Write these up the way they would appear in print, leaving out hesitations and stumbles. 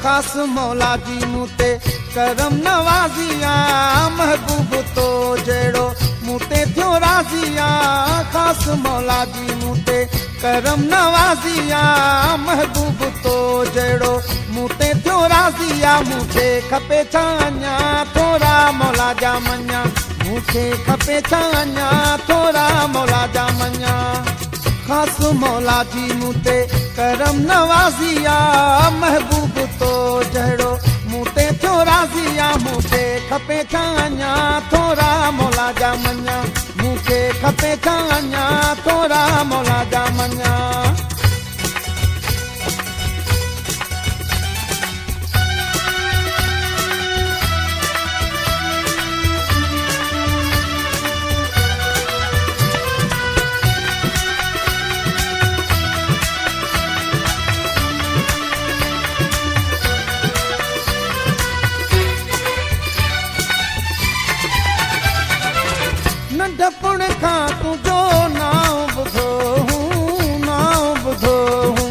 खास मौला जी मूते करम नवाजिया महबूब तो जड़ो मूते थियो राजिया खास मौला जी मूते करम नवाजिया महबूब तो जड़ो मूते थियो राजिया मूंखे खपे छाञा थोरा मौला जा मञा मूंखे खपे छाञा थोरा मौला जा मञा खास मौला जी मूते करम नवाजिया महबूब तो जड़ो मूते थियो राजिया मूंखे खपे छाञा थोरा मौला जा मञा मूंखे खपे छाञा थोरा मौला जा मञा नंढपण खां तुंहिंजो नाम ॿुधो हूं नाम ॿुधो हूं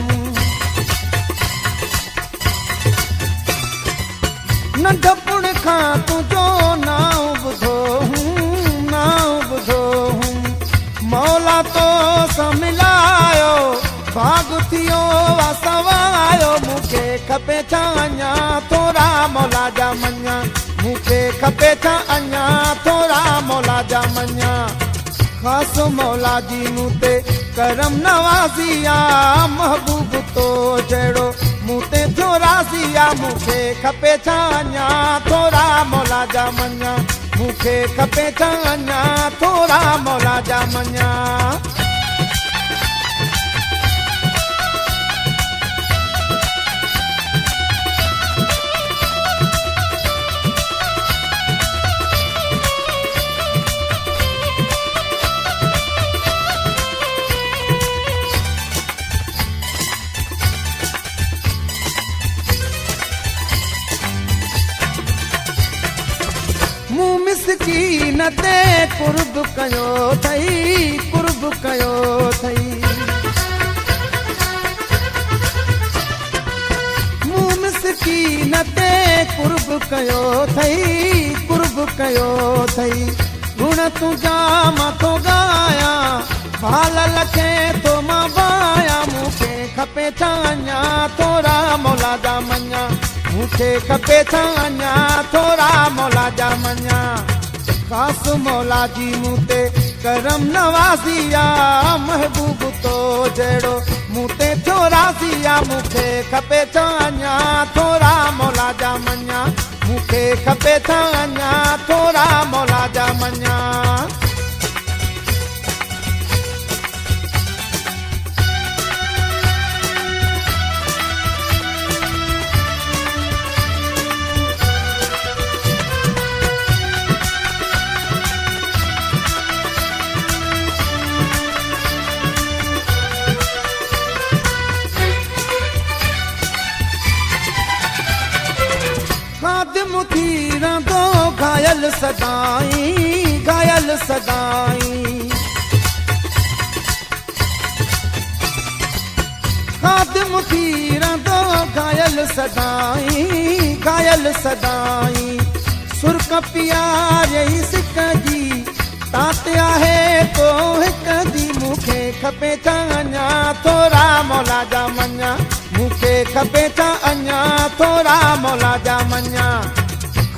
नंढपण खां तुंहिंजो नाम ॿुधो हूं नाम ॿुधो हूं मौला तो सां मिलायो भाग थियो सवायो मूंखे खपे छाञा थोरा मौला जा मञा मूंखे खपे छा अञा थोरा मौला जा मञा खास मौला जी मूते करम नवाजिया महबूब तो जड़ो मूते थियो राजिया मूंखे खपे छा अञा थोरा मौला जा मञा मूंखे खपे छा अञा थोरा मौला जा मञा मिसकीन ते कुर्ब कयो थई कुर्ब कयो थई मूं मिसकीन ते कुर्ब कयो थई कुर्ब कयो थई गुण तुंहिंजा मां थो गाया भाल लखे तो मां बाया मूंखे खपे छाञा थोरा मौला जा मञा मूंखे खपे छाञा थोरा मौला जा मञा खास मौला जी मूते करम नवाजिया महबूब तो जड़ो मूते थियो राजिया मूंखे खपे छाञा थोरा मौला जा मञा मूंखे खपे छाञा थोरा मौला जा मञा खादिम थी रहंदो घायल सदाई घायल सदाई खादिम थी रहंदो घायल सदाई घायल सदाई सुर कपिया रही सिक जी तात आहे तो हिक दी मूंखे खपे छाञा थोरा मौला जा मञा मूंखे खपे छा अञा थोरा मौला जा मञा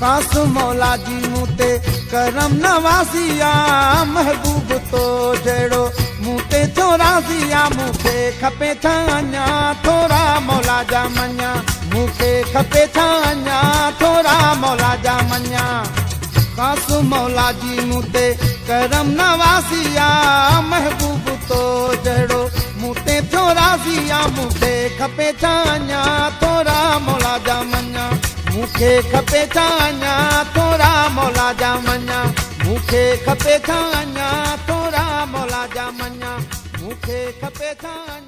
खास मौला जी मूते करम नवाजिया महबूब तो जड़ो मूते थियो राजिया मूंखे खपे छाञा थोरा मौला जा मञा मूंखे खपे छाञा थोरा मौला जा मञा खास मौला जी मूते करम नवाजिया महबूब तो जड़ो मूते थियो राजिया मूंखे खपे छाञा थोरा मौला जा मञा मूंखे खपे छाञा थोरा मौला जा मञा मूंखे खपे छाञा थोरा मौला जा मञा मूंखे खपे छाञा